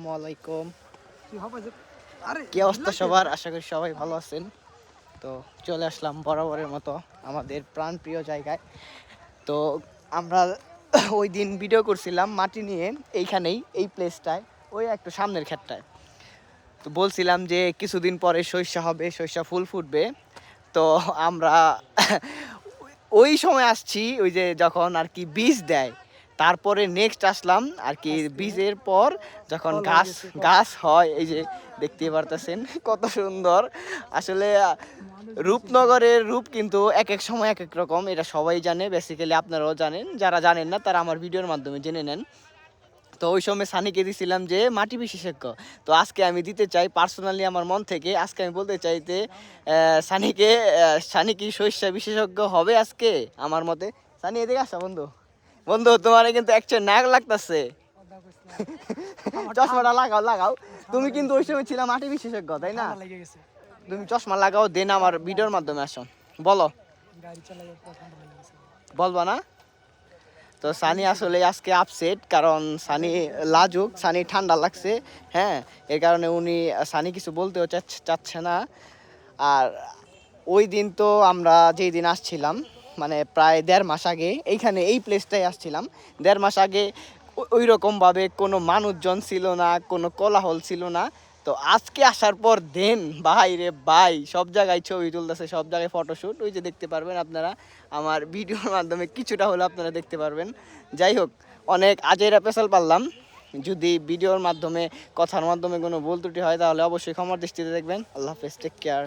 আসসালামাইকুম। কি অবস্থা সবার? আশা করি সবাই ভালো আছেন। তো চলে আসলাম বরাবরের মতো আমাদের প্রাণপ্রিয় জায়গায়। তো আমরা ওই দিন ভিডিও করছিলাম মাটি নিয়ে, এইখানেই এই প্লেসটায়, ওই একটু সামনের ক্ষেতটায়। তো বলছিলাম যে কিছুদিন পরে সরিষা হবে, সরিষা ফুল ফুটবে। তো আমরা ওই সময় আসছি, ওই যে যখন আর কি বীজ দেয়, তারপরে নেক্সট আসলাম আর কি বীজের পর যখন গাছ গাছ হয়। এই যে দেখতে পারতেছেন কত সুন্দর। আসলে রূপনগরের রূপ কিন্তু এক এক সময় এক এক রকম, এটা সবাই জানে, বেসিক্যালি আপনারাও জানেন, যারা জানেন না তারা আমার ভিডিওর মাধ্যমে জেনে নেন। তো ওই সময় সানিকে দিছিলাম যে মাটি বিশেষজ্ঞ। তো আজকে আমি দিতে চাই পার্সোনালি আমার মন থেকে, আজকে আমি বলতে চাই যে সানিকে, সানি কি সরিষা বিশেষজ্ঞ হবে আজকে আমার মতে। সানি এদিকে আসা বন্ধু, বন্ধু তোমার কিন্তু অ্যাকচুয়ালি নায়ক লাগতেছে। চশমাটা লাগাও লাগাও, তুমি কিন্তু ওই সময় ছিলাম মাটি বিশেষজ্ঞ তাই না? তুমি চশমা লাগাও, দেন আমার ভিডিওর মাধ্যমে আসো, বলো। বলবা না? তো সানি আসলে আজকে আপসেট, কারণ সানি লাজুক, সানি ঠান্ডা লাগছে। হ্যাঁ, এর কারণে উনি সানি কিছু বলতেও চাচ্ছে না। আর ওই দিন তো আমরা যেই দিন আসছিলাম, মানে প্রায় 1.5 মাস আগে এইখানে এই প্লেসটাই আসছিলাম। 1.5 মাস আগে ওই রকমভাবে কোনো মানুষজন ছিল না, কোনো কোলাহল ছিল না। তো আজকে আসার পর দেন ভাই রে ভাই, সব জায়গায় ছবি তুলতেছে, সব জায়গায় ফটোশ্যুট, ওই যে দেখতে পারবেন আপনারা আমার ভিডিওর মাধ্যমে, কিছুটা হলে আপনারা দেখতে পারবেন। যাই হোক, অনেক আজেরা পেশাল পারলাম। যদি ভিডিওর মাধ্যমে, কথার মাধ্যমে কোনো ভুল ত্রুটি হয় তাহলে অবশ্যই ক্ষমার দৃষ্টিতে দেখবেন। আল্লাহ হাফেজ, টেক কেয়ার।